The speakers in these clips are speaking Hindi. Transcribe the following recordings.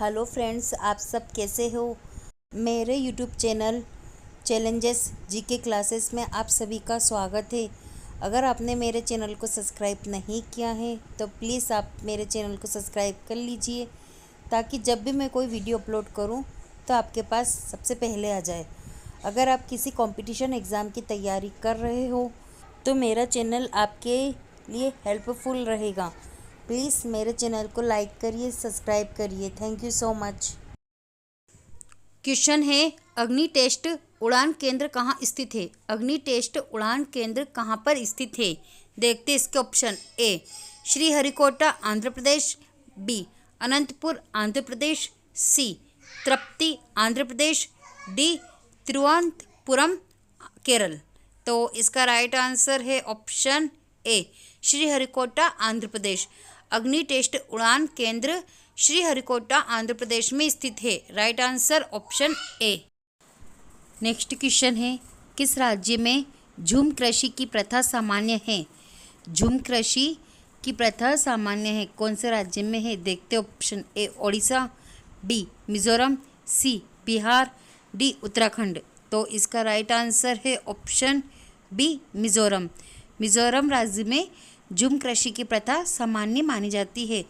हेलो फ्रेंड्स, आप सब कैसे हो। मेरे YouTube channel challenges GK classes में आप सभी का स्वागत है। अगर आपने मेरे चैनल को सब्सक्राइब नहीं किया है तो प्लीज़ आप मेरे चैनल को सब्सक्राइब कर लीजिए, ताकि जब भी मैं कोई वीडियो अपलोड करूं तो आपके पास सबसे पहले आ जाए। अगर आप किसी कंपटीशन एग्ज़ाम की तैयारी कर रहे हो तो मेरा चैनल आपके लिए हेल्पफुल रहेगा। प्लीज़ मेरे चैनल को लाइक करिए, सब्सक्राइब करिए। Thank you so much. Question है, अग्नि टेस्ट उड़ान केंद्र कहाँ स्थित है। अग्नि टेस्ट उड़ान केंद्र कहाँ पर स्थित है। देखते इसके ऑप्शन। ए श्रीहरिकोटा आंध्र प्रदेश, बी अनंतपुर आंध्र प्रदेश, सी तृप्ति आंध्र प्रदेश, डी तिरुवनंतपुरम केरल। तो इसका राइट आंसर है ऑप्शन ए श्रीहरिकोटा आंध्र प्रदेश। अग्नि टेस्ट उड़ान केंद्र श्रीहरिकोटा आंध्र प्रदेश में स्थित है। राइट आंसर ऑप्शन ए। नेक्स्ट क्वेश्चन है, किस राज्य में झूम कृषि की प्रथा सामान्य है। झूम कृषि की प्रथा सामान्य है, कौन से राज्य में है। देखते ऑप्शन। ए ओडिशा, बी मिजोरम, सी बिहार, डी उत्तराखंड। तो इसका राइट आंसर है ऑप्शन बी मिजोरम। मिजोरम राज्य में झूम कृषि की प्रथा सामान्य मानी जाती है।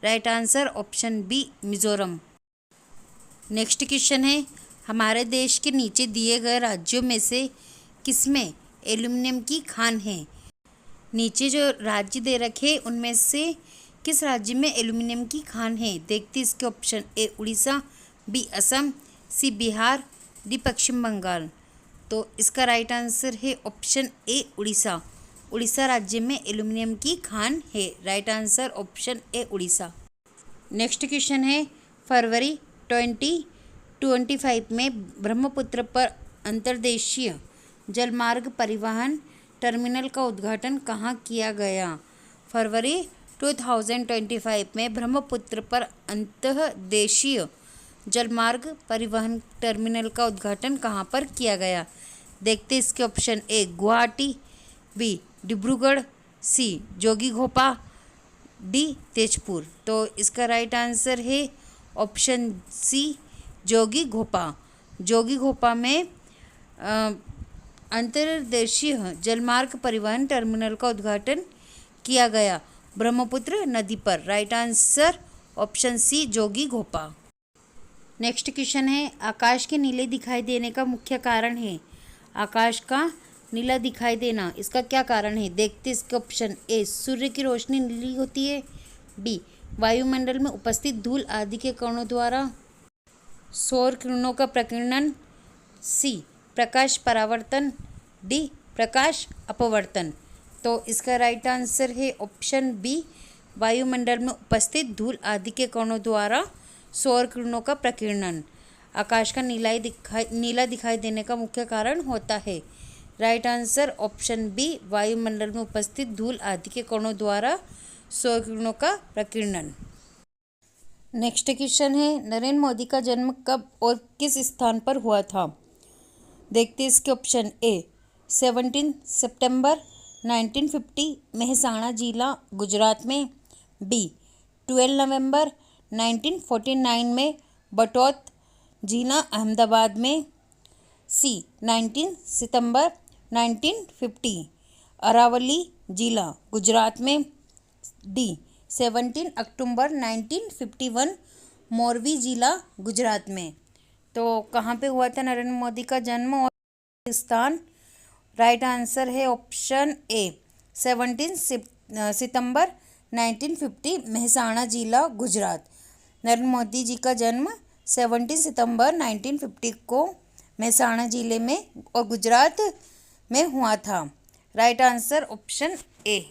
Right answer option B Mizoram. Next question है, हमारे देश के नीचे दिए गए राज्यों में से किसमें एल्युमिनियम की खान है। नीचे जो राज्य दे रखे उनमें से किस राज्य में एल्युमिनियम की खान है। देखते इसके ऑप्शन। ए उड़ीसा, बी असम, सी बिहार, डी पश्चिम बंगाल। तो इसका राइट आंसर है ऑप्शन ए उड़ीसा। उड़ीसा राज्य में एल्युमिनियम की खान है। राइट आंसर ऑप्शन ए उड़ीसा। नेक्स्ट क्वेश्चन है, फरवरी 2025 में ब्रह्मपुत्र पर अंतर्देशीय जलमार्ग परिवहन टर्मिनल का उद्घाटन कहाँ किया गया। फरवरी 2025 में ब्रह्मपुत्र पर अंतर्देशीय जलमार्ग परिवहन टर्मिनल का उद्घाटन कहाँ पर किया गया। देखते इसके ऑप्शन। ए गुवाहाटी, बी डिब्रूगढ़, सी जोगीघोपा, डी तेजपुर। तो इसका राइट आंसर है ऑप्शन सी जोगीघोपा। जोगीघोपा में अंतर्देशीय जलमार्ग परिवहन टर्मिनल का उद्घाटन किया गया ब्रह्मपुत्र नदी पर। Right answer option C Jogighopa. Next question है, आकाश के नीले दिखाई देने का मुख्य कारण है। आकाश का नीला दिखाई देना, इसका क्या कारण है। देखते इसके ऑप्शन। ए सूर्य की रोशनी नीली होती है, बी वायुमंडल में उपस्थित धूल आदि के कणों द्वारा सौर किरणों का प्रकीर्णन, सी प्रकाश परावर्तन, डी प्रकाश अपवर्तन। तो इसका राइट आंसर है ऑप्शन बी वायुमंडल में उपस्थित धूल आदि के कणों द्वारा सौर किरणों का प्रकीर्णन आकाश का नीला दिखाई देने का मुख्य कारण होता है। राइट आंसर ऑप्शन बी वायुमंडल में उपस्थित धूल आदि के कणों द्वारा सौर किरणों का प्रकीर्णन। नेक्स्ट क्वेश्चन है, नरेंद्र मोदी का जन्म कब और किस स्थान पर हुआ था। देखते इसके ऑप्शन। ए 17 सितंबर 1950 मेहसाणा जिला गुजरात में, बी 12 नवंबर 1949 में बटौत जिला अहमदाबाद में, सी 19 सितंबर 1950 अरावली जिला गुजरात में, डी 17 अक्टूबर 1951 मोरबी जिला गुजरात में। तो कहाँ पे हुआ था नरेंद्र मोदी का जन्म और स्थान। राइट आंसर है ऑप्शन ए 17 सितंबर 1950 मेहसाणा जिला गुजरात। नरेंद्र मोदी जी का जन्म 17 सितंबर 1950 को मेहसाणा जिले में और गुजरात में हुआ था। राइट आंसर ऑप्शन ए।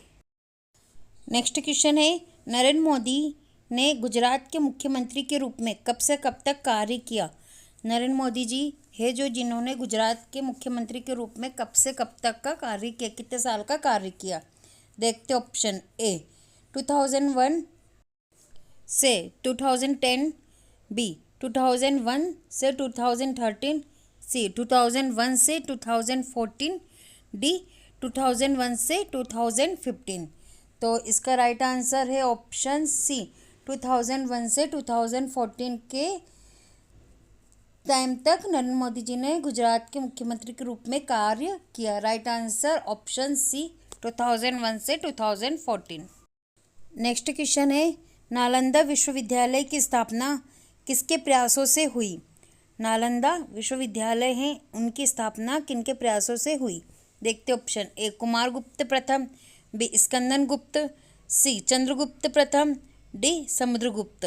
नेक्स्ट क्वेश्चन है, नरेंद्र मोदी ने गुजरात के मुख्यमंत्री के रूप में कब से कब तक कार्य किया। नरेंद्र मोदी जी है जो जिन्होंने गुजरात के मुख्यमंत्री के रूप में कब से कब तक का कार्य किया, कितने साल का कार्य किया। देखते ऑप्शन। ए 2001 से 2010, बी 2001 से 2013, सी 2001 से 2014, डी 2001 से 2015। तो इसका राइट आंसर है ऑप्शन सी 2001 से 2014 के टाइम तक नरेंद्र मोदी जी ने गुजरात के मुख्यमंत्री के रूप में कार्य किया। राइट आंसर ऑप्शन सी 2001 से 2014। नेक्स्ट क्वेश्चन है, नालंदा विश्वविद्यालय की स्थापना किसके प्रयासों से हुई? नालंदा विश्वविद्यालय है, उनकी स्थापना किनके प्रयासों से हुई? देखते ऑप्शन। ए कुमारगुप्त प्रथम, बी स्कंदन गुप्त, सी चंद्रगुप्त प्रथम, डी समुद्रगुप्त।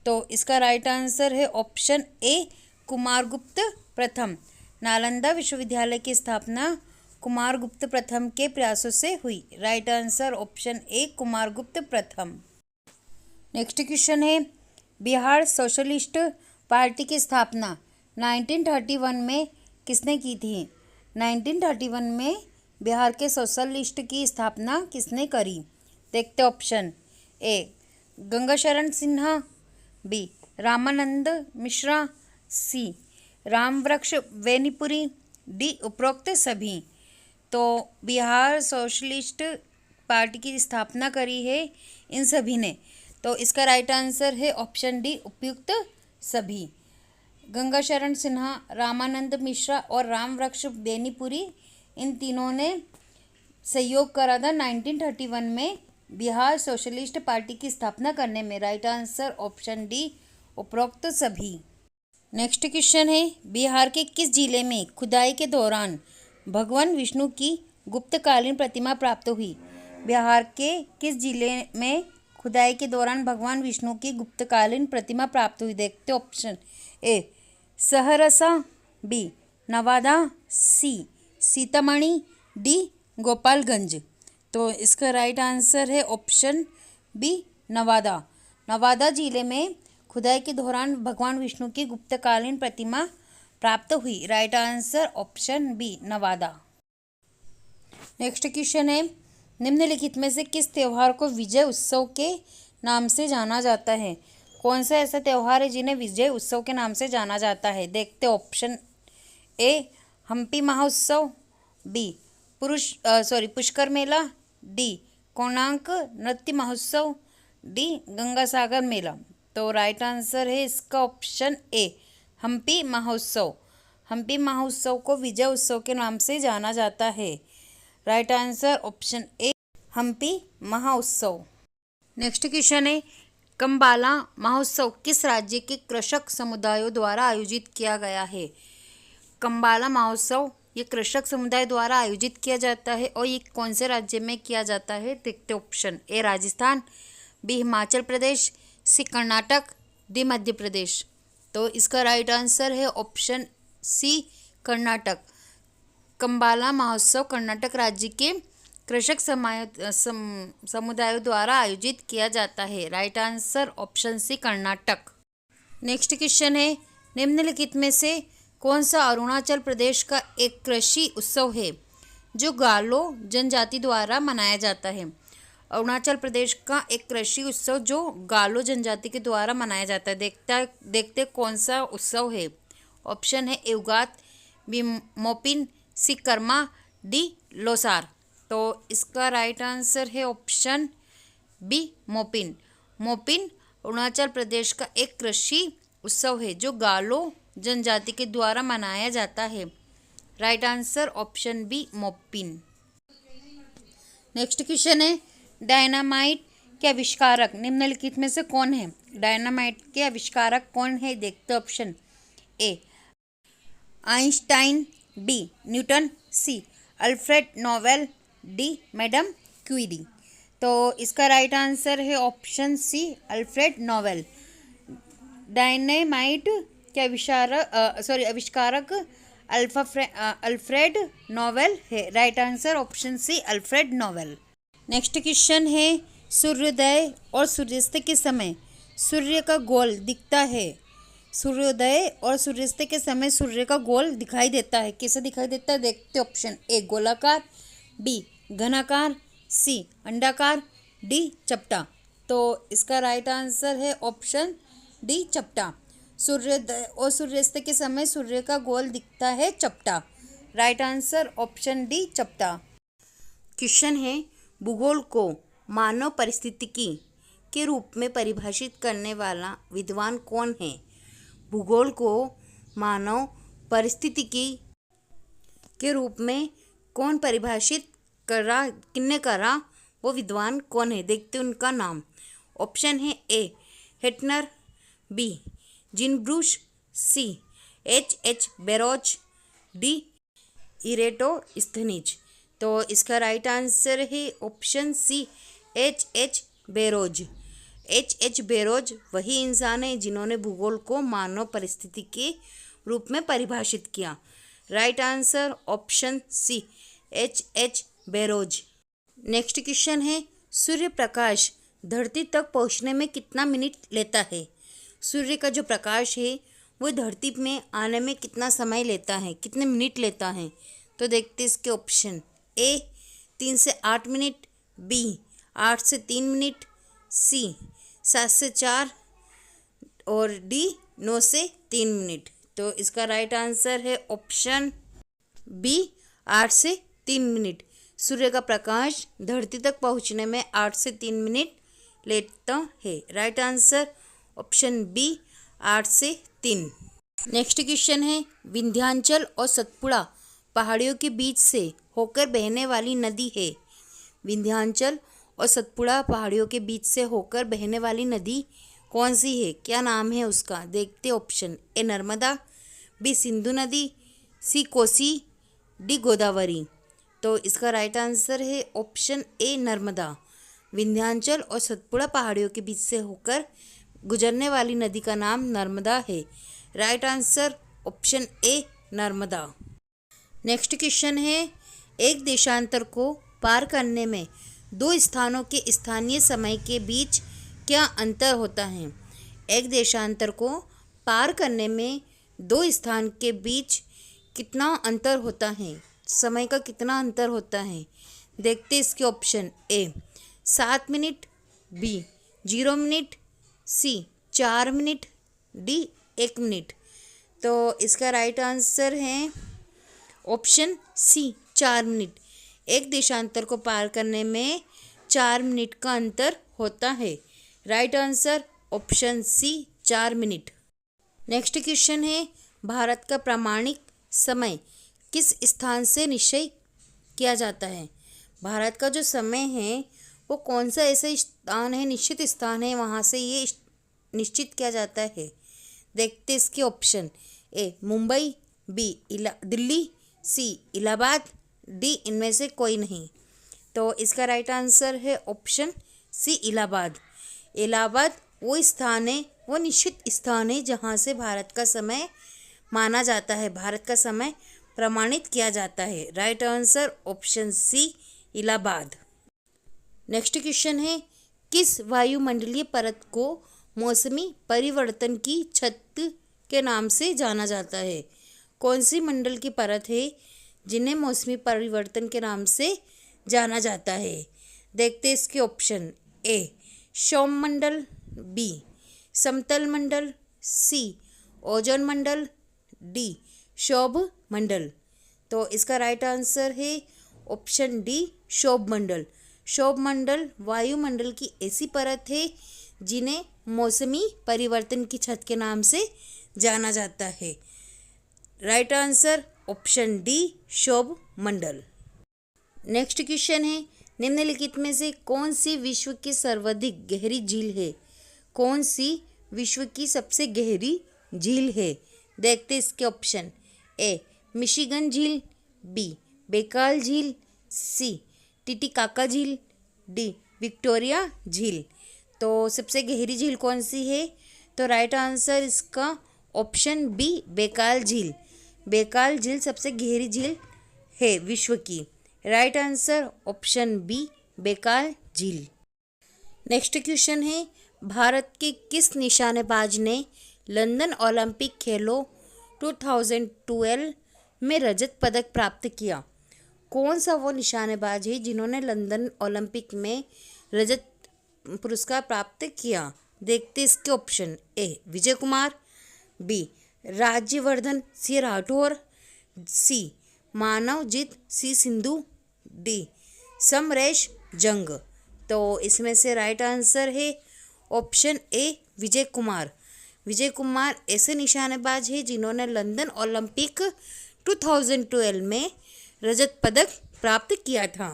तो इसका राइट आंसर है ऑप्शन ए कुमारगुप्त प्रथम। नालंदा विश्वविद्यालय की स्थापना कुमारगुप्त प्रथम के प्रयासों से हुई। Right answer option A Kumaragupta प्रथम। नेक्स्ट क्वेश्चन है, बिहार सोशलिस्ट पार्टी की स्थापना 1931 में किसने की थी? 1931 में बिहार के सोशलिस्ट की स्थापना किसने करी? देखते ऑप्शन। ए गंगाशरण सिन्हा, बी रामानंद मिश्रा, सी रामवृक्ष बेनीपुरी, डी उपरोक्त सभी। तो बिहार सोशलिस्ट पार्टी की स्थापना करी है इन सभी ने। तो इसका राइट आंसर है ऑप्शन डी उपयुक्त सभी। गंगाशरण सिन्हा, रामानंद मिश्रा और रामवृक्ष बेनीपुरी, इन तीनों ने सहयोग करा था 1931 में बिहार सोशलिस्ट पार्टी की स्थापना करने में। राइट आंसर ऑप्शन डी उपरोक्त सभी। नेक्स्ट क्वेश्चन है, बिहार के किस जिले में खुदाई के दौरान भगवान विष्णु की गुप्तकालीन प्रतिमा प्राप्त हुई? बिहार के किस जिले में खुदाई के दौरान भगवान विष्णु की गुप्तकालीन प्रतिमा प्राप्त हुई? देखते ऑप्शन। ए सहरसा, बी नवादा, सी सीतामढ़ी, डी गोपालगंज। तो इसका राइट आंसर है ऑप्शन बी नवादा। नवादा जिले में खुदाई के दौरान भगवान विष्णु की गुप्तकालीन प्रतिमा प्राप्त हुई। Right answer option B Nawada. Next question है, निम्नलिखित में से किस त्योहार को विजय उत्सव के नाम से जाना जाता है? कौन सा ऐसा त्योहार है जिन्हें विजय उत्सव के नाम से जाना जाता है? देखते ऑप्शन। ए हम्पी महोत्सव, बी पुष्कर मेला, डी कोणार्क नृत्य महोत्सव, डी गंगासागर मेला। तो राइट आंसर है इसका ऑप्शन ए हम्पी महोत्सव। हम्पी महोत्सव को विजय उत्सव के नाम से जाना जाता है। Right answer option A Hampi Mahotsav. Next question है, कंबाला महोत्सव किस राज्य के कृषक समुदायों द्वारा आयोजित किया गया है? कंबाला महोत्सव ये कृषक समुदाय द्वारा आयोजित किया जाता है और ये कौन से राज्य में किया जाता है? देखते ऑप्शन। ए राजस्थान, बी हिमाचल प्रदेश, सी कर्नाटक, डी मध्य प्रदेश। तो इसका राइट आंसर है ऑप्शन सी कर्नाटक। कंबाला महोत्सव कर्नाटक राज्य के कृषक समुदायों द्वारा आयोजित किया जाता है। Right answer option C Karnataka. Next question है, निम्नलिखित में से कौन सा अरुणाचल प्रदेश का एक कृषि उत्सव है जो गालो जनजाति द्वारा मनाया जाता है? अरुणाचल प्रदेश का एक कृषि उत्सव जो गालो जनजाति के द्वारा मनाया जाता है। देखते कौन सा उत्सव है। ऑप्शन है एवगात, बी मोपिन, सी कर्मा, डी लोसार। तो इसका राइट आंसर है ऑप्शन बी मोपिन। मोपिन अरुणाचल प्रदेश का एक कृषि उत्सव है जो गालो जनजाति के द्वारा मनाया जाता है। Right answer option B Mopin. Next question है, डायनामाइट के आविष्कारक निम्नलिखित में से कौन है? डायनामाइट के आविष्कारक कौन है? देखते option. A Einstein, B Newton, C Alfred Nobel, D madam Curie. तो इसका राइट आंसर है option C Alfred Nobel. Dynamite के आविष्कारक अल्फ्रेड नोबेल है। Right answer option C Alfred Nobel. Next question है, सूर्योदय और सूर्यास्त के समय सूर्य का गोल दिखता है। सूर्योदय और सूर्यास्त के समय सूर्य का गोल दिखाई देता है। कैसे दिखाई देता है? देखते ऑप्शन। ए गोलाकार, बी घनाकार, सी अंडाकार, डी चपटा। तो इसका राइट आंसर है ऑप्शन डी चपटा। सूर्योदय और सूर्यास्त के समय सूर्य का गोल दिखता है चपटा। राइट आंसर ऑप्शन डी चपटा। क्वेश्चन है, भूगोल को मानव परिस्थितिकी के रूप में परिभाषित करने वाला विद्वान कौन है? भूगोल को मानव परिस्थितिकी के रूप में कौन परिभाषित करा, किसने करा, वो विद्वान कौन है? देखते हैं उनका नाम। ऑप्शन है ए हेटनर, बी जिनब्रूश, C H Barrows, D Eratosthenes. तो इसका राइट आंसर है option C H Barrows. H Barrows वही इंसान है जिन्होंने भूगोल को मानव परिस्थिति के रूप में परिभाषित किया। Right answer option C H Barrows. Next question है, सूर्य प्रकाश धरती तक पहुंचने में कितना मिनट लेता है? सूर्य का जो प्रकाश है वो धरती में आने में कितना समय लेता है, कितने मिनट लेता है? तो देखते इसके ऑप्शन। ए 3 से 8 मिनट, बी 8 से 3 मिनट, सी 7 से 4 और डी 9 से 3 मिनट। तो इसका राइट आंसर है ऑप्शन बी 8 से 3 मिनट। सूर्य का प्रकाश धरती तक पहुंचने में 8 से 3 मिनट लेता है। राइट आंसर ऑप्शन बी 8 से 3। नेक्स्ट क्वेश्चन है, विंध्याचल और सतपुड़ा पहाड़ियों के बीच से होकर बहने वाली नदी है। विंध्याचल और सतपुड़ा पहाड़ियों के बीच से होकर बहने वाली नदी कौन सी है? क्या नाम है उसका? देखते ऑप्शन। ए नर्मदा, बी सिंधु नदी, सी कोसी, डी गोदावरी। तो इसका राइट आंसर है ऑप्शन ए नर्मदा। विंध्याचल और सतपुड़ा पहाड़ियों के बीच से होकर गुजरने वाली नदी का नाम नर्मदा है। राइट आंसर ऑप्शन ए नर्मदा। नेक्स्ट क्वेश्चन है, एक देशांतर को पार करने में 2 स्थानों के स्थानीय समय के बीच क्या अंतर होता है? एक देशांतर को पार करने में 2 स्थान के बीच कितना अंतर होता है? समय का कितना अंतर होता है? देखते इसके ऑप्शन। ए 7 मिनट, बी 0 मिनट, सी 4 मिनट, डी 1 मिनट। तो इसका राइट आंसर है ऑप्शन सी 4 मिनट। एक देशांतर को पार करने में 4 मिनट का अंतर होता है। Right answer option C 4 minute. Next question है, भारत का प्रामाणिक समय किस स्थान से निश्चय किया जाता है? भारत का जो समय है वो कौन सा ऐसा स्थान है, निश्चित स्थान है, वहाँ से ये निश्चित किया जाता है? देखते इसके ऑप्शन। ए मुंबई, बी दिल्ली, सी इलाहाबाद, डी इनमें से कोई नहीं। तो इसका राइट आंसर है ऑप्शन सी इलाहाबाद। इलाहाबाद वो स्थान है, वो निश्चित स्थान है जहाँ से भारत का समय माना जाता है, भारत का समय प्रमाणित किया जाता है। Right answer option C Allahabad. Next question है, किस वायुमंडलीय परत को मौसमी परिवर्तन की छत के नाम से जाना जाता है? कौन सी मंडल की परत है जिन्हें मौसमी परिवर्तन के नाम से जाना जाता है? देखते इसके ऑप्शन। ए सौम मंडल, बी समतल मंडल, सी ओजोन मंडल, डी क्षोभ मंडल। तो इसका राइट आंसर है ऑप्शन डी क्षोभ मंडल। क्षोभ मंडल वायुमंडल की ऐसी परत है जिन्हें मौसमी परिवर्तन की छत के नाम से जाना जाता है। राइट आंसर ऑप्शन डी क्षोभ मंडल। नेक्स्ट क्वेश्चन है, निम्नलिखित में से कौन सी विश्व की सर्वाधिक गहरी झील है? कौन सी विश्व की सबसे गहरी झील है? देखते इसके ऑप्शन। ए मिशिगन झील, बी बेकाल झील, सी टिटिकाका झील, डी विक्टोरिया झील। तो सबसे गहरी झील कौन सी है? तो राइट आंसर इसका ऑप्शन बी बेकाल झील। बेकाल झील सबसे गहरी झील है विश्व की। Right answer option B Baikal झील। नेक्स्ट क्वेश्चन है, भारत के किस निशानेबाज ने लंदन ओलंपिक खेलों 2012 में रजत पदक प्राप्त किया? कौन सा वो निशानेबाज है जिन्होंने लंदन ओलंपिक में रजत पुरस्कार प्राप्त किया? देखते इसके ऑप्शन। ए विजय कुमार, बी राज्यवर्धन सिंह राठौर, सी मानवजीत सिंह सिंधु, डी समरेश जंग। तो इसमें से राइट आंसर है ऑप्शन ए विजय कुमार। विजय कुमार ऐसे निशानेबाज हैं जिन्होंने लंदन ओलंपिक 2012 में रजत पदक प्राप्त किया था।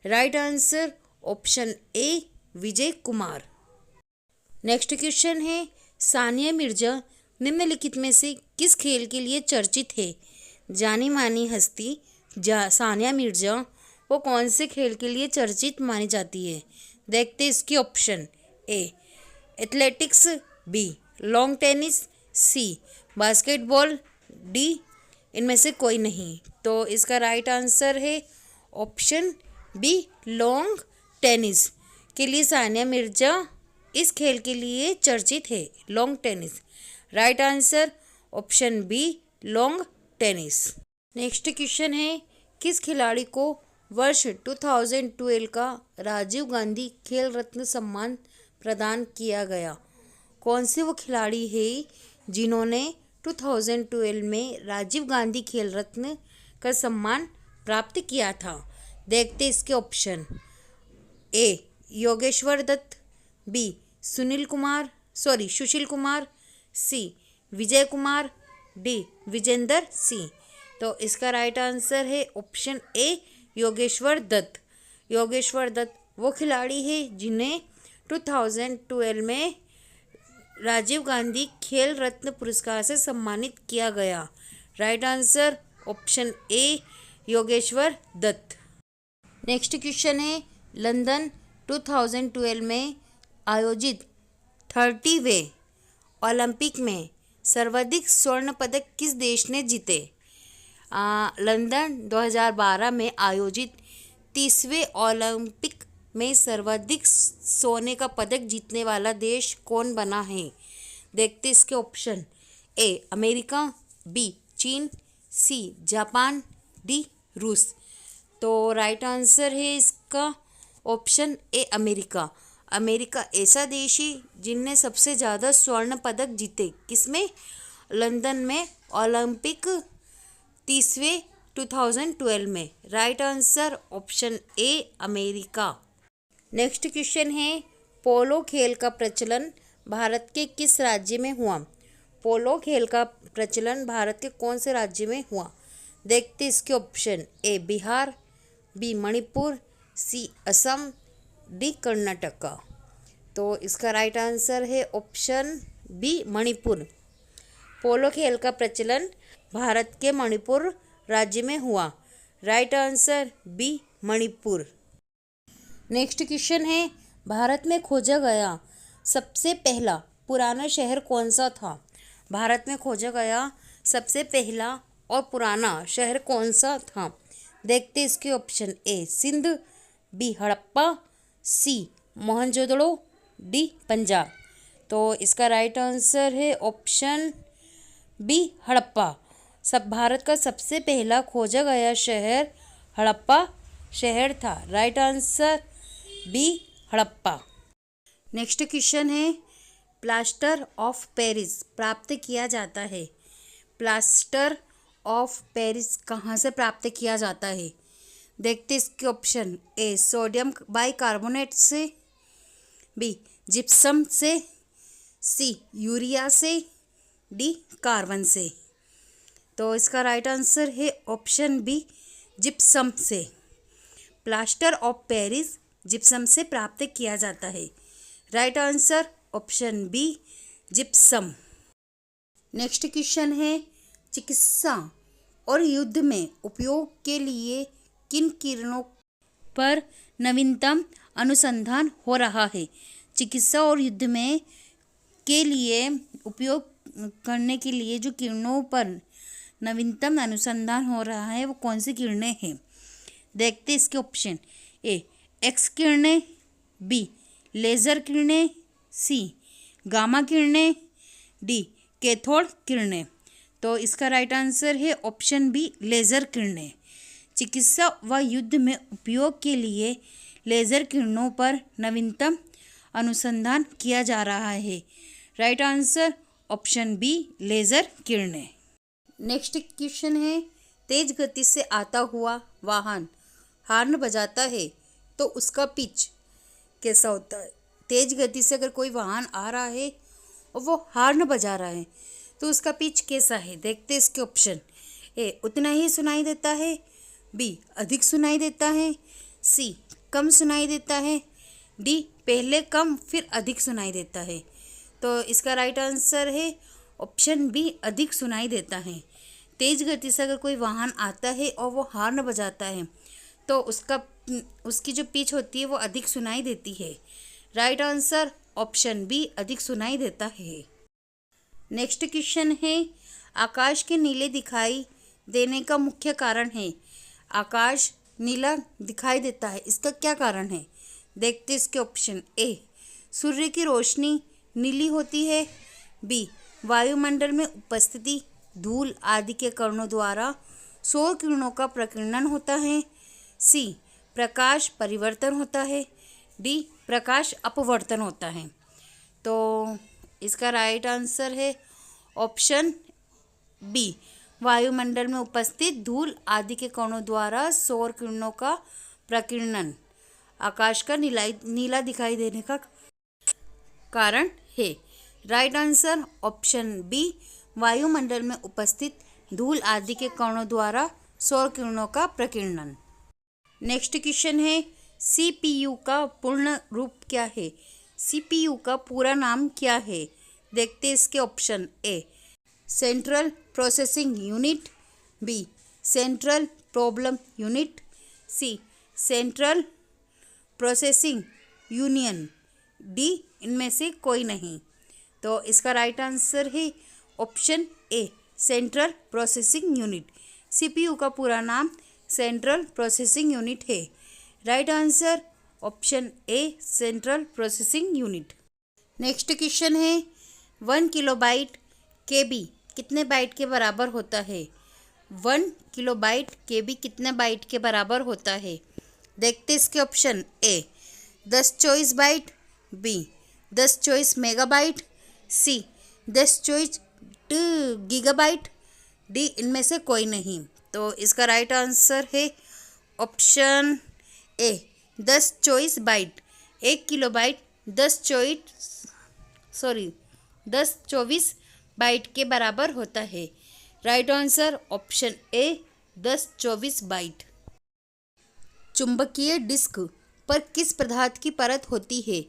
राइट आंसर ऑप्शन ए विजय कुमार। नेक्स्ट क्वेश्चन है, सानिया मिर्जा निम्नलिखित में से किस खेल के लिए चर्चित है? जानी मानी हस्ती सानिया मिर्जा वो कौन से खेल के लिए चर्चित मानी जाती है? देखते हैं इसके ऑप्शन। ए एथलेटिक्स, बी लॉन्ग टेनिस, सी बास्केटबॉल, डी इनमें से कोई नहीं। तो इसका राइट आंसर है ऑप्शन बी लॉन्ग टेनिस के लिए सानिया मिर्जा इस खेल के लिए चर्चित है, lawn tennis. Right answer option B lawn tennis. Next question है, किस खिलाड़ी को वर्ष 2012 का राजीव गांधी खेल रत्न सम्मान प्रदान किया गया? कौन से वो खिलाड़ी है जिन्होंने 2012 में राजीव गांधी खेल रत्न का सम्मान प्राप्त किया था? देखते इसके option. A Yogeshwar Dutt, B Sushil Kumar, C Vijay Kumar, D Vijender Singh. तो इसका राइट आंसर है ऑप्शन ए योगेश्वर दत्त। योगेश्वर दत्त वो खिलाड़ी है जिन्हें 2012 में राजीव गांधी खेल रत्न पुरस्कार से सम्मानित किया गया। Right answer option A Yogeshwar Dutt. Next question है, लंदन 2012 में आयोजित 30वें ओलंपिक में सर्वाधिक स्वर्ण पदक किस देश ने जीते? लंदन 2012 में आयोजित 30वें ओलंपिक में सर्वाधिक सोने का पदक जीतने वाला देश कौन बना है? देखते इसके ऑप्शन। ए अमेरिका, बी चीन, सी जापान, डी रूस। तो राइट आंसर है इसका ऑप्शन ए अमेरिका। अमेरिका ऐसा देश है जिनने सबसे ज़्यादा स्वर्ण पदक जीते। किसमें? लंदन में ओलंपिक 30वें 2012 में। Right answer option A America. Next question है, पोलो खेल का प्रचलन भारत के किस राज्य में हुआ? पोलो खेल का प्रचलन भारत के कौन से राज्य में हुआ? देखते इसके option. A Bihar, B Manipur, C Assam, D Karnataka. तो इसका राइट आंसर है ऑप्शन बी मणिपुर। पोलो खेल का प्रचलन भारत के मणिपुर राज्य में हुआ। Right answer B Manipur. Next question है, भारत में खोजा गया सबसे पहला पुराना शहर कौन सा था? भारत में खोजा गया सबसे पहला और पुराना शहर कौन सा था? देखते इसके option. A Sindh, B Harappa, C Mohenjodaro, D Punjab. तो इसका राइट आंसर है ऑप्शन बी हड़प्पा। भारत का सबसे पहला खोजा गया शहर हड़प्पा शहर था। Right answer B Harappa. Next question है, प्लास्टर ऑफ पेरिस प्राप्त किया जाता है। प्लास्टर ऑफ पेरिस कहाँ से प्राप्त किया जाता है? देखते इसके ऑप्शन। ए सोडियम बाइकार्बोनेट से, बी जिप्सम से, सी यूरिया से, डी कार्बन से। तो इसका राइट आंसर है ऑप्शन बी जिप्सम से। प्लास्टर ऑफ पेरिस जिप्सम से प्राप्त किया जाता है। Right answer option B gypsum. Next question है, चिकित्सा और युद्ध में उपयोग के लिए किन किरणों पर नवीनतम अनुसंधान हो रहा है? चिकित्सा और युद्ध में के लिए उपयोग करने के लिए जो किरणों पर नवीनतम अनुसंधान हो रहा है वो कौन सी किरणें हैं? देखते इसके ऑप्शन। ए एक्स किरणें, बी लेज़र किरणें, सी गामा किरणें, डी कैथोड किरणें। तो इसका राइट आंसर है ऑप्शन बी लेज़र किरणें। चिकित्सा व युद्ध में उपयोग के लिए लेज़र किरणों पर नवीनतम अनुसंधान किया जा रहा है। Right answer option B laser किरणें। नेक्स्ट क्वेश्चन है, तेज गति से आता हुआ वाहन हॉर्न बजाता है तो उसका पिच कैसा होता है? तेज गति से अगर कोई वाहन आ रहा है और वो हॉर्न बजा रहा है तो उसका पिच कैसा है, देखते हैं इसके ऑप्शन। ए उतना ही सुनाई देता है, बी अधिक सुनाई देता है, सी कम सुनाई देता है, डी पहले कम फिर अधिक सुनाई देता है। तो इसका राइट आंसर है ऑप्शन बी, अधिक सुनाई देता है। तेज गति से अगर कोई वाहन आता है और वो हॉर्न बजाता है तो उसकी जो पिच होती है वो अधिक सुनाई देती है। राइट आंसर ऑप्शन बी, अधिक सुनाई देता है। नेक्स्ट क्वेश्चन है, आकाश के नीले दिखाई देने का मुख्य कारण है। आकाश नीला दिखाई देता है, इसका क्या कारण है, देखते इसके ऑप्शन। ए सूर्य की रोशनी नीली होती है, बी वायुमंडल में उपस्थिति धूल आदि के कणों द्वारा सौर किरणों का प्रकीर्णन होता है, सी प्रकाश परिवर्तन होता है, डी प्रकाश अपवर्तन होता है। तो इसका राइट आंसर है ऑप्शन बी, वायुमंडल में उपस्थित धूल आदि के कणों द्वारा सौर किरणों का प्रकीर्णन आकाश का नीला दिखाई देने का कारण है। राइट आंसर ऑप्शन बी, वायुमंडल में उपस्थित धूल आदि के कणों द्वारा सौर किरणों का प्रकीर्णन। नेक्स्ट क्वेश्चन है, सीपीयू का पूर्ण रूप क्या है। सीपीयू का पूरा नाम क्या है, देखते इसके option. A central processing unit, B central problem unit, C central processing union, D इनमें से कोई नहीं। तो इसका राइट आंसर है option A, central processing unit. CPU का पूरा नाम सेंट्रल प्रोसेसिंग यूनिट है। Right answer option A, central processing unit. Next question है, 1 किलोबाइट केबी कितने बाइट के बराबर होता है। 1 किलोबाइट केबी कितने बाइट के बराबर होता है, देखते इसके option. A 1024 byte, B 1024 megabyte, C 1024 gigabyte, D इनमें से कोई नहीं। तो इसका राइट आंसर है option A, 1024 byte. 1 kilobyte 1024 byte के बराबर होता है। Right answer option A, 1024 byte. चुंबकीय डिस्क पर किस पदार्थ की परत होती है।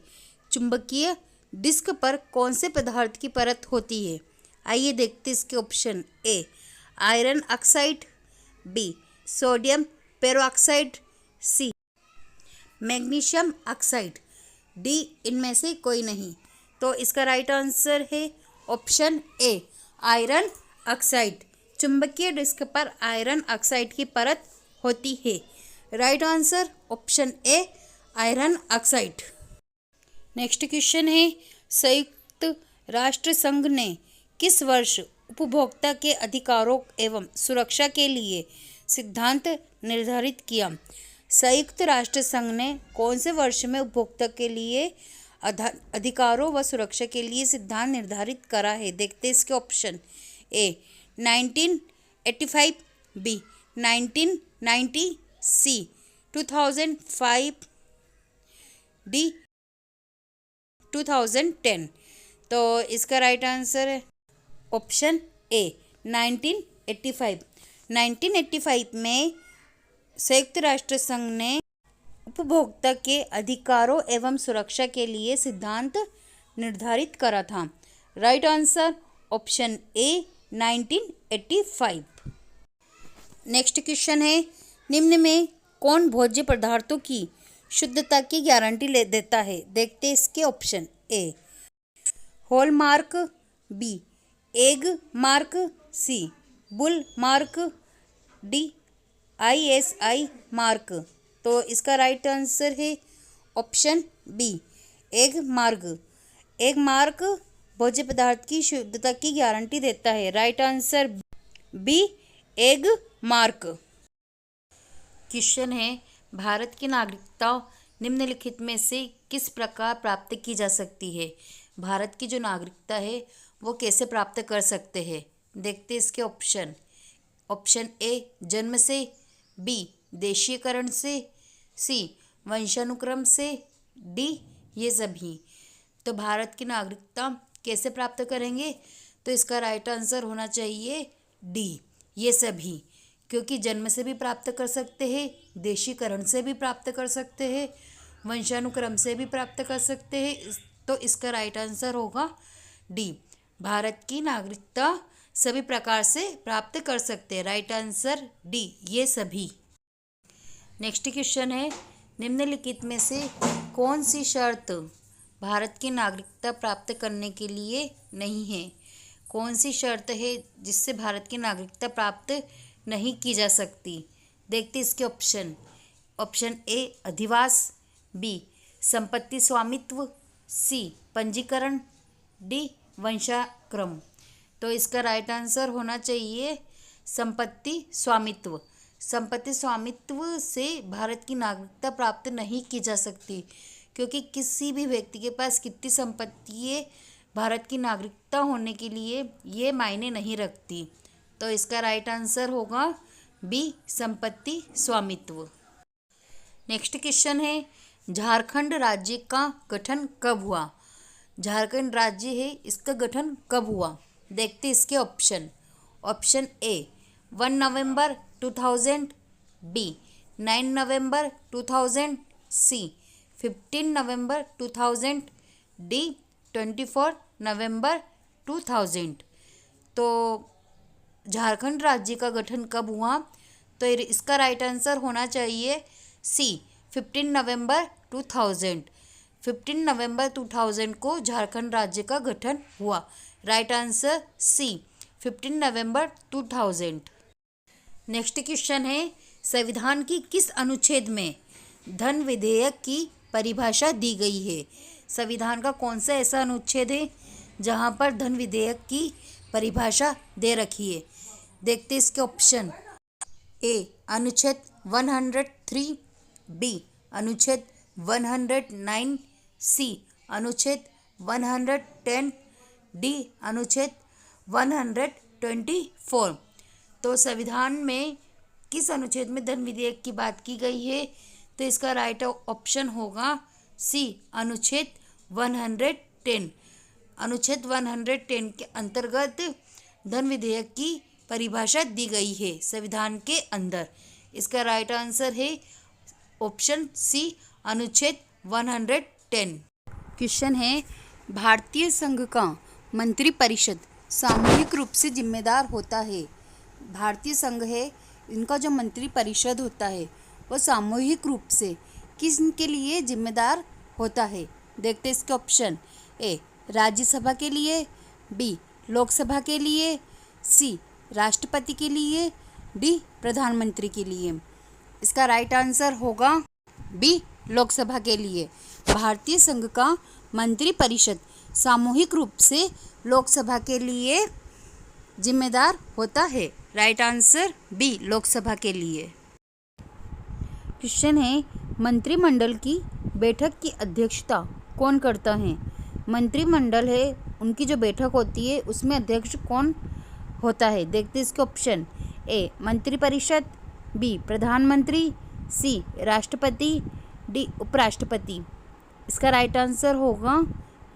चुंबकीय डिस्क पर कौन से पदार्थ की परत होती है, आइए देखते इसके option. A iron oxide, B sodium peroxide, C magnesium oxide, D इनमें से कोई नहीं। तो इसका राइट आंसर है ऑप्शन ए, आयरन ऑक्साइड। चुंबकीय डिस्क पर आयरन ऑक्साइड की परत होती है। Right answer option A, iron oxide. Next question है, संयुक्त राष्ट्र संघ ने किस वर्ष उपभोक्ता के अधिकारों एवं सुरक्षा के लिए सिद्धांत निर्धारित किया। संयुक्त राष्ट्र संघ ने कौन से वर्ष में उपभोक्ता के लिए अधिकारों व सुरक्षा के लिए सिद्धांत निर्धारित करा है, देखते इसके ऑप्शन। ए 1985, बी 1990, सी 2005, डी 2010। तो इसका राइट आंसर है ऑप्शन ए, 1985। 1985 में संयुक्त राष्ट्र संघ ने उपभोक्ता के अधिकारों एवं सुरक्षा के लिए सिद्धांत निर्धारित करा था। राइट आंसर ऑप्शन ए, 1985। नेक्स्ट क्वेश्चन है, निम्न में कौन भोज्य पदार्थों की शुद्धता की गारंटी देता है, देखते इसके option. A hallmark, B egg mark, C bull mark, D ISI mark. तो इसका राइट आंसर है option B, egg mark. Egg mark भोज्य पदार्थ की शुद्धता की गारंटी देता है। Right answer B, egg mark. Question है, भारत की नागरिकता निम्नलिखित में से किस प्रकार प्राप्त की जा सकती है। भारत की जो नागरिकता है वो कैसे प्राप्त कर सकते हैं, देखते इसके ऑप्शन। ऑप्शन ए जन्म से, बी देशीयकरण से, सी वंशानुक्रम से, डी ये सभी। तो भारत की नागरिकता कैसे प्राप्त करेंगे? तो इसका राइट आंसर होना चाहिए डी, ये सभी। क्योंकि जन्म से भी प्राप्त कर सकते हैं, देशीकरण से भी प्राप्त कर सकते हैं, वंशानुक्रम से भी प्राप्त कर सकते हैं। तो इसका राइट आंसर होगा डी, भारत की नागरिकता सभी प्रकार से प्राप्त कर सकते हैं। राइट आंसर डी, ये सभी। नेक्स्ट क्वेश्चन है, निम्नलिखित में से कौन सी शर्त भारत की नागरिकता प्राप्त करने के लिए नहीं है? कौन सी शर्त है जिससे भारत की नागरिकता प्राप्त नहीं की जा सकती? देखते इसके ऑप्शन। ऑप्शन ए अधिवास, बी संपत्ति स्वामित्व, सी पंजीकरण, डी वंशाक्रम। तो इसका राइट आंसर होना चाहिए संपत्ति स्वामित्व। संपत्ति स्वामित्व से भारत की नागरिकता प्राप्त नहीं की जा सकती, क्योंकि किसी भी व्यक्ति के पास कितनी संपत्ति है भारत की नागरिकता होने के लिए ये मायने नहीं रखती। तो इसका राइट आंसर होगा बी संपत्ति स्वामित्व। नेक्स्ट क्वेश्चन है, झारखंड राज्य का गठन कब हुआ? झारखंड राज्य है, इसका गठन कब हुआ? देखते इसके ऑप्शन। ऑप्शन ए 1 नवंबर 2000, बी 9 नवंबर 2000, सी 15 नवंबर 2000, डी 24 नवंबर 2000। तो झारखंड राज्य का गठन कब हुआ? तो इसका राइट आंसर होना चाहिए सी 15 नवंबर 2000। 15 नवंबर 2000 को झारखंड राज्य का गठन हुआ। राइट आंसर सी 15 नवंबर 2000। नेक्स्ट क्वेश्चन है, संविधान की किस अनुच्छेद में धन विधेयक की परिभाषा दी गई है? संविधान का कौन सा ऐसा अनुच्छेद है जहां पर धन विधेयक की परिभाषा दे रखी है? देखते इसके ऑप्शन। ए अनुच्छेद 103, बी अनुच्छेद 109, सी अनुच्छेद 110, डी अनुच्छेद 124। तो संविधान में किस अनुच्छेद में धन विधेयक की बात की गई है? तो इसका राइट ऑप्शन होगा सी अनुच्छेद 110। अनुच्छेद 110 के अंतर्गत धन विधेयक की परिभाषा दी गई है संविधान के अंदर। इसका राइट आंसर है ऑप्शन सी अनुच्छेद 110। क्वेश्चन है, भारतीय संघ का मंत्रिपरिषद सामूहिक रूप से जिम्मेदार होता है। भारतीय संघ है, इनका जो मंत्रिपरिषद होता है वो सामूहिक रूप से किसके लिए जिम्मेदार होता है? देखते इसके ऑप्शन। ए राज्यसभा के लिए, बी लोकसभा के लिए, सी राष्ट्रपति के लिए, डी प्रधानमंत्री के लिए। इसका राइट आंसर होगा बी लोकसभा के लिए। भारतीय संघ का मंत्रिपरिषद सामूहिक रूप से लोकसभा के लिए जिम्मेदार होता है। राइट आंसर बी लोकसभा के लिए। क्वेश्चन है, मंत्रिमंडल की बैठक की अध्यक्षता कौन करता है? मंत्रिमंडल है, उनकी जो बैठक होती है उसमें अध्यक्ष कौन होता है? देखते इसके ऑप्शन। ए मंत्रिपरिषद, बी प्रधानमंत्री, सी राष्ट्रपति, डी उपराष्ट्रपति। इसका राइट आंसर होगा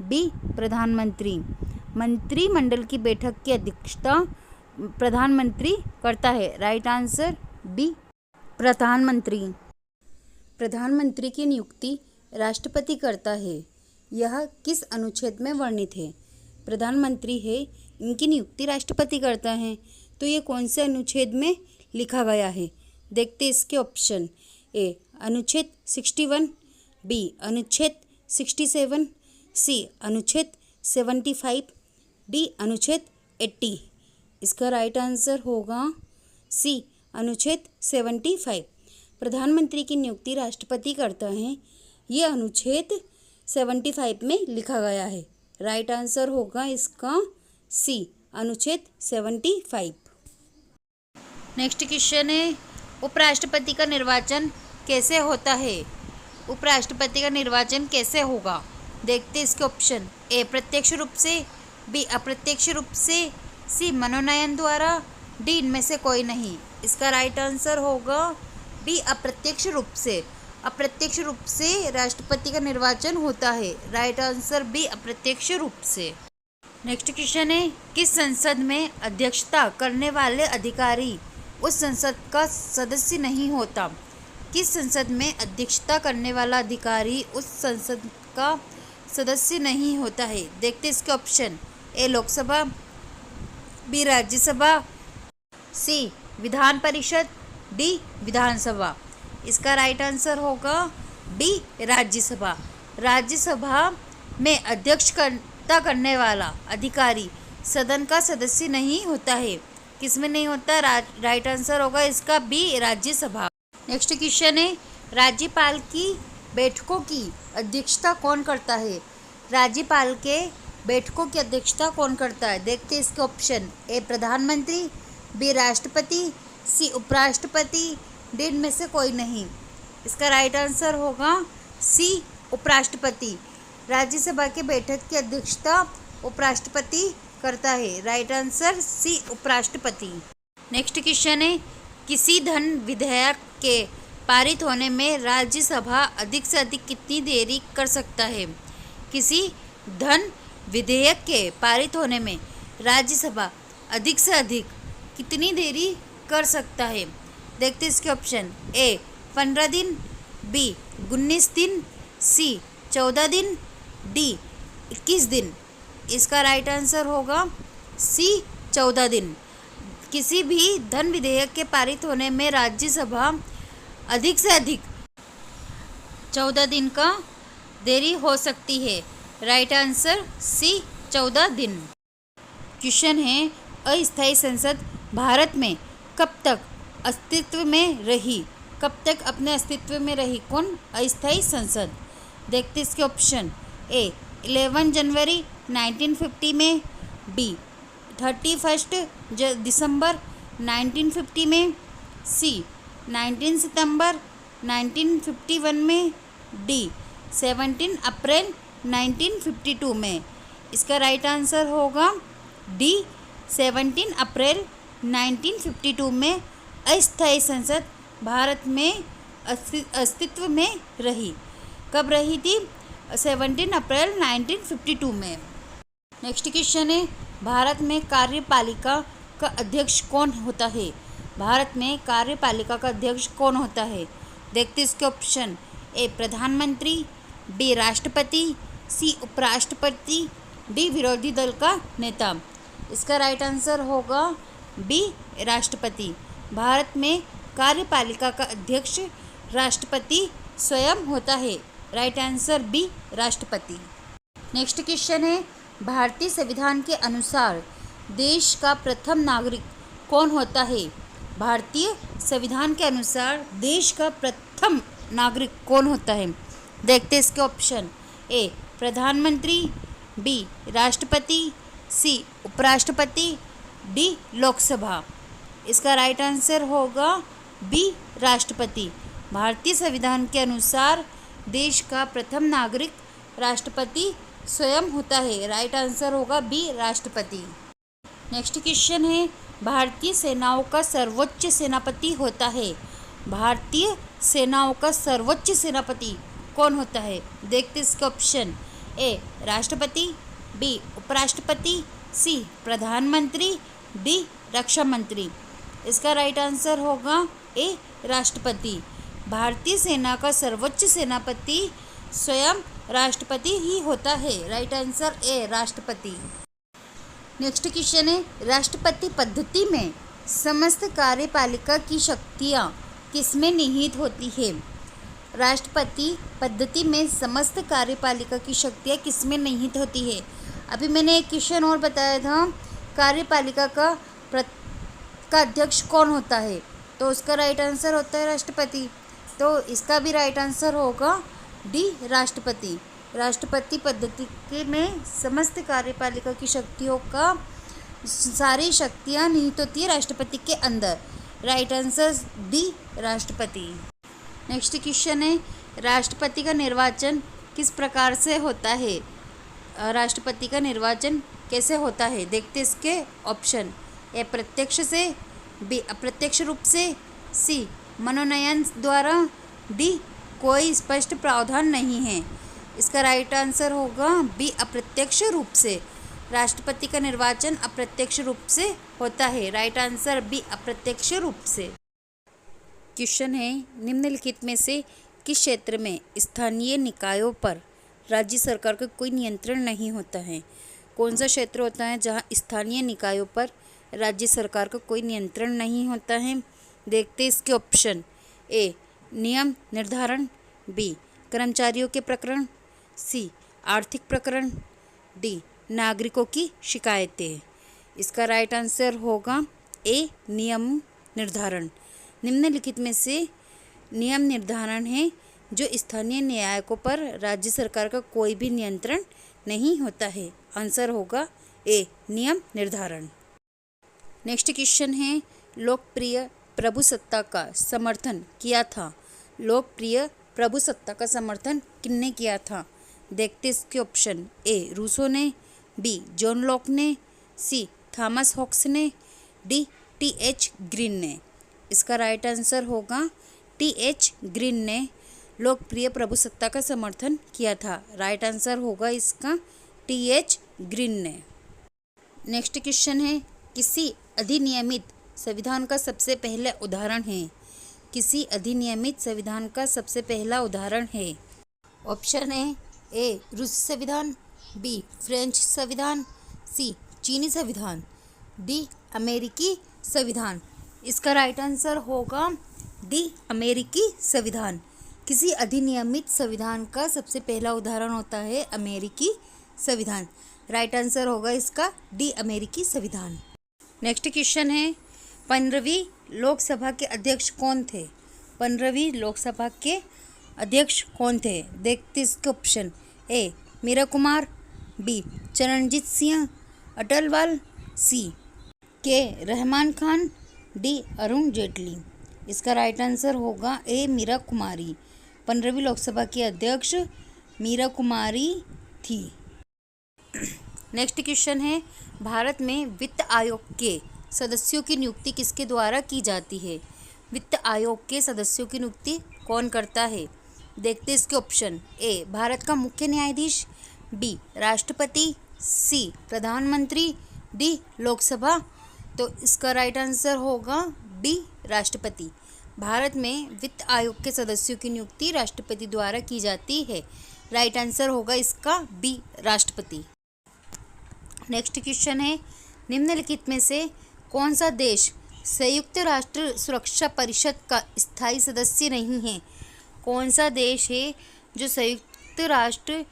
बी प्रधानमंत्री। मंत्रिमंडल की बैठक की अध्यक्षता प्रधानमंत्री करता है। राइट आंसर बी प्रधानमंत्री। प्रधानमंत्री की नियुक्ति राष्ट्रपति करता है। यह किस अनुच्छेद में वर्णित है? प्रधानमंत्री है, इनकी नियुक्ति राष्ट्रपति करता है, तो ये कौन से अनुच्छेद में लिखा गया है? देखते इसके ऑप्शन। ए अनुच्छेद 61, बी अनुच्छेद 67, सी अनुच्छेद 75, डी अनुच्छेद 80। इसका राइट आंसर होगा सी अनुच्छेद 75। प्रधानमंत्री की नियुक्ति राष्ट्रपति करता है, ये अनुच्छेद 75 में लिखा गया है। राइट आंसर होगा इसका सी अनुच्छेद 75। नेक्स्ट क्वेश्चन है, उपराष्ट्रपति का निर्वाचन कैसे होता है? उपराष्ट्रपति का निर्वाचन कैसे होगा? देखते इसके ऑप्शन। ए प्रत्यक्ष रूप से, बी अप्रत्यक्ष रूप से, सी मनोनयन द्वारा, डी इनमें से कोई नहीं। इसका राइट आंसर होगा बी अप्रत्यक्ष रूप से। अप्रत्यक्ष रूप से राष्ट्रपति का निर्वाचन होता है। राइट आंसर बी, अप्रत्यक्ष रूप से। नेक्स्ट क्वेश्चन है, किस संसद में अध्यक्षता करने वाले अधिकारी उस संसद का सदस्य नहीं होता? किस संसद में अध्यक्षता करने वाला अधिकारी उस संसद का सदस्य नहीं होता है? देखते इसके ऑप्शन। ए लोकसभा, बी राज्यसभा, सी विधान परिषद, डी विधानसभा। इसका राइट आंसर होगा बी राज्यसभा। राज्यसभा में अध्यक्षता करने वाला अधिकारी सदन का सदस्य नहीं होता है। किसमें नहीं होता? राइट आंसर होगा इसका बी राज्यसभा। नेक्स्ट क्वेश्चन है, राज्यपाल की बैठकों की अध्यक्षता कौन करता है? राज्यपाल के बैठकों की अध्यक्षता कौन करता है? देखते इसके ऑप्शन। ए प्रधानमंत्री, बी राष्ट्रपति, सी उपराष्ट्रपति, डी में से कोई नहीं। इसका राइट आंसर होगा सी उपराष्ट्रपति। राज्यसभा के बैठक की अध्यक्षता उपराष्ट्रपति करता है। राइट आंसर सी उपराष्ट्रपति। नेक्स्ट क्वेश्चन है, किसी धन विधेयक के पारित होने में राज्यसभा अधिक से अधिक कितनी देरी कर सकता है? किसी धन विधेयक के पारित होने में राज्यसभा अधिक से अधिक कितनी देरी कर सकता है? देखते इसके ऑप्शन। ए 15 दिन, बी 19 दिन, सी 14 दिन, डी 21 दिन। इसका राइट आंसर होगा सी 14 दिन। किसी भी धन विधेयक के पारित होने में राज्यसभा अधिक से अधिक 14 दिन का देरी हो सकती है। राइट आंसर सी 14 दिन। क्वेश्चन है, अस्थायी संसद भारत में कब तक अस्तित्व में रही? कब तक अपने अस्तित्व में रही कौन? अस्थायी संसद। देखते इसके ऑप्शन। ए 11 जनवरी 1950 में, बी 31 दिसंबर 1950 में, सी 19 सितंबर 1951 में, डी 17 अप्रैल 1952 में। इसका राइट आंसर होगा डी 17 अप्रैल 1952 में अस्थायी संसद भारत में अस्तित्व में रही। कब रही थी? 17 अप्रैल 1952 में। नेक्स्ट क्वेश्चन है, भारत में कार्यपालिका का अध्यक्ष कौन होता है? भारत में कार्यपालिका का अध्यक्ष कौन होता है? देखते इसके ऑप्शन। ए प्रधानमंत्री, बी राष्ट्रपति, सी उपराष्ट्रपति, डी विरोधी दल का नेता। इसका राइट आंसर होगा बी राष्ट्रपति। भारत में कार्यपालिका का अध्यक्ष राष्ट्रपति स्वयं होता है। राइट आंसर बी राष्ट्रपति। नेक्स्ट क्वेश्चन है, भारतीय संविधान के अनुसार देश का प्रथम नागरिक कौन होता है? भारतीय संविधान के अनुसार देश का प्रथम नागरिक कौन होता है? देखते इसके ऑप्शन। ए प्रधानमंत्री, बी राष्ट्रपति, सी उपराष्ट्रपति, डी लोकसभा। इसका राइट आंसर होगा बी राष्ट्रपति। भारतीय संविधान के अनुसार देश का प्रथम नागरिक राष्ट्रपति स्वयं होता है। राइट आंसर होगा बी राष्ट्रपति। नेक्स्ट क्वेश्चन है, भारतीय सेनाओं का सर्वोच्च सेनापति होता है। भारतीय सेनाओं का सर्वोच्च सेनापति कौन होता है? देखते इसके ऑप्शन। ए राष्ट्रपति, बी उपराष्ट्रपति, सी प्रधानमंत्री, डी रक्षा मंत्री। इसका राइट आंसर होगा ए राष्ट्रपति। भारतीय सेना का सर्वोच्च सेनापति स्वयं राष्ट्रपति ही होता है। राइट आंसर ए राष्ट्रपति। नेक्स्ट क्वेश्चन है, राष्ट्रपति पद्धति में समस्त कार्यपालिका की शक्तियाँ किसमें निहित होती है? राष्ट्रपति पद्धति में समस्त कार्यपालिका की शक्तियाँ किसमें निहित होती है? अभी मैंने एक क्वेश्चन और बताया था, कार्यपालिका का अध्यक्ष कौन होता है? तो उसका राइट आंसर होता है राष्ट्रपति। तो इसका भी राइट आंसर होगा डी राष्ट्रपति। राष्ट्रपति पद्धति में समस्त कार्यपालिका की शक्तियों का सारी शक्तियाँ निहित होती है राष्ट्रपति के अंदर। राइट आंसर डी राष्ट्रपति। नेक्स्ट क्वेश्चन है, राष्ट्रपति का निर्वाचन किस प्रकार से होता है? राष्ट्रपति का निर्वाचन कैसे होता है? देखते इसके ऑप्शन। ए प्रत्यक्ष से, बी अप्रत्यक्ष रूप से, सी मनोनयन द्वारा, डी कोई स्पष्ट प्रावधान नहीं है। इसका राइट आंसर होगा बी, अप्रत्यक्ष रूप से। राष्ट्रपति का निर्वाचन अप्रत्यक्ष रूप से होता है। राइट आंसर बी, अप्रत्यक्ष रूप से। क्वेश्चन है, निम्नलिखित में से किस क्षेत्र में स्थानीय निकायों पर राज्य सरकार का कोई नियंत्रण नहीं होता है? कौन सा क्षेत्र होता है जहां स्थानीय निकायों पर राज्य सरकार का कोई नियंत्रण नहीं होता है? देखते हैं इसके ऑप्शन। ए, नियम निर्धारण, बी, कर्मचारियों के प्रकरण, सी, आर्थिक प्रकरण, डी, नागरिकों की शिकायतें। इसका राइट आंसर होगा ए, नियम निर्धारण। निम्नलिखित में से नियम निर्धारण है जो स्थानीय न्यायिकों पर राज्य सरकार का कोई भी नियंत्रण नहीं होता है। आंसर होगा ए, नियम निर्धारण। नेक्स्ट क्वेश्चन है, लोकप्रिय प्रभुसत्ता का समर्थन किया था? लोकप्रिय प्रभुसत्ता का समर्थन किसने किया था? देखते इसके ऑप्शन। ए, रूसो ने, बी, जॉन लॉक ने, सी, थॉमस हॉब्स ने, डी, टी.एच. ग्रीन ने। इसका राइट आंसर होगा टी.एच. ग्रीन ने लोकप्रिय प्रभुसत्ता का समर्थन किया था। राइट आंसर होगा इसका टी.एच. ग्रीन ने। नेक्स्ट क्वेश्चन है, किसी अधिनियमित संविधान का सबसे पहला उदाहरण है? किसी अधिनियमित संविधान का सबसे पहला उदाहरण है? ऑप्शन है ए, रूसी संविधान, बी, फ्रेंच संविधान, सी, चीनी संविधान, डी, अमेरिकी संविधान। इसका राइट आंसर होगा डी, अमेरिकी संविधान। किसी अधिनियमित संविधान का सबसे पहला उदाहरण होता है अमेरिकी संविधान। राइट आंसर होगा इसका डी, अमेरिकी संविधान। नेक्स्ट क्वेश्चन है, 15वीं लोकसभा के अध्यक्ष कौन थे? 15वीं लोकसभा के अध्यक्ष कौन थे? देखते इसके ऑप्शन। ए, मीरा कुमार, बी, चरणजीत सिंह अटलवाल, सी, के, रहमान खान, डी, अरुण जेटली। इसका राइट आंसर होगा ए, मीरा कुमारी। 15वीं लोकसभा की अध्यक्ष मीरा कुमारी थी। नेक्स्ट क्वेश्चन है, भारत में वित्त आयोग के सदस्यों की नियुक्ति किसके द्वारा की जाती है? वित्त आयोग के सदस्यों की नियुक्ति कौन करता है? देखते इसके ऑप्शन। ए, भारत का मुख्य न्यायाधीश, बी, राष्ट्रपति, सी, प्रधानमंत्री, डी, लोकसभा। तो इसका राइट आंसर होगा बी, राष्ट्रपति। भारत में वित्त आयोग के सदस्यों की नियुक्ति राष्ट्रपति द्वारा की जाती है। राइट आंसर होगा इसका बी, राष्ट्रपति। नेक्स्ट क्वेश्चन है, निम्नलिखित में से कौन सा देश संयुक्त राष्ट्र सुरक्षा परिषद का स्थायी सदस्य नहीं है? कौन सा देश है जो संयुक्त राष्ट्र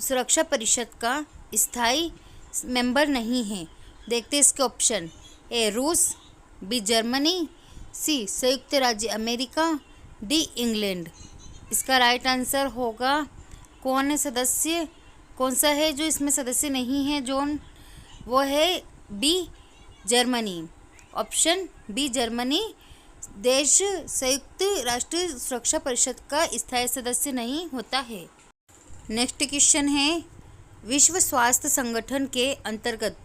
सुरक्षा परिषद का स्थायी मेंबर नहीं है? देखते इसके ऑप्शन। ए, रूस, बी, जर्मनी, सी, संयुक्त राज्य अमेरिका, डी, इंग्लैंड। इसका राइट आंसर होगा कौन है सदस्य, कौन सा है जो इसमें सदस्य नहीं है जोन, वो है B, Germany. Option B, Germany देश संयुक्त राष्ट्र सुरक्षा परिषद का स्थायी सदस्य नहीं होता है। नेक्स्ट क्वेश्चन है, विश्व स्वास्थ्य संगठन के अंतर्गत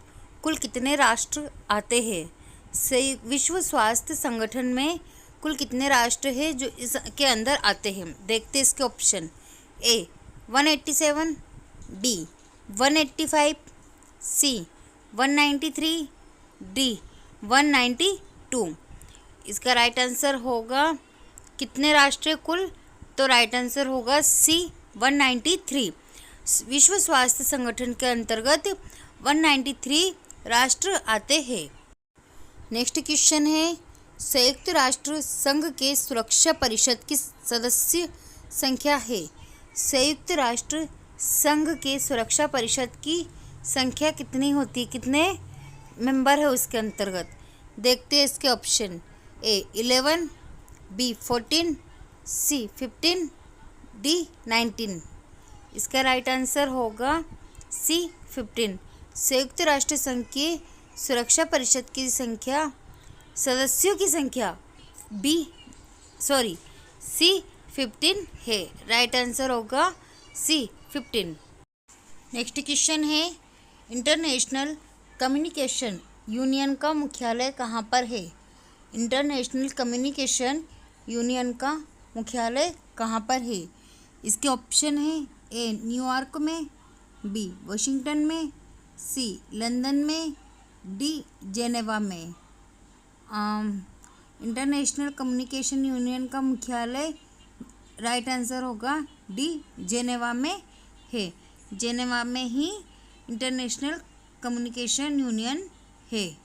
कुल कितने राष्ट्र आते हैं? विश्व स्वास्थ्य संगठन में कुल कितने राष्ट्र हैं जो इसके अंदर आते हैं? देखते इसके ऑप्शन। ए, 187, बी, 185, सी, 193, डी, 192। इसका राइट आंसर होगा कितने राष्ट्र कुल? तो राइट आंसर होगा सी, 193। विश्व स्वास्थ्य संगठन के अंतर्गत 193 राष्ट्र आते हैं। नेक्स्ट क्वेश्चन है, संयुक्त राष्ट्र संघ के सुरक्षा परिषद की सदस्य संख्या है? संयुक्त राष्ट्र संघ के सुरक्षा परिषद की संख्या कितनी होती है, कितने मेंबर है उसके अंतर्गत? देखते हैं इसके ऑप्शन। ए, 11, बी, 14, सी, 15, डी, 19। इसका राइट आंसर होगा सी, 15। संयुक्त राष्ट्र संघ के सुरक्षा परिषद की संख्या, सदस्यों की संख्या सी, 15 है। राइट आंसर होगा सी, 15। नेक्स्ट क्वेश्चन है, इंटरनेशनल कम्युनिकेशन यूनियन का मुख्यालय कहाँ पर है? इंटरनेशनल कम्युनिकेशन यूनियन का मुख्यालय कहाँ पर है? इसके ऑप्शन है ए न्यूयॉर्क में, बी वाशिंगटन में, सी लंदन में, डी जेनेवा में। इंटरनेशनल कम्युनिकेशन यूनियन का मुख्यालय राइट आंसर होगा डी जेनेवा में है। जेनेवा में ही इंटरनेशनल कम्युनिकेशन यूनियन है।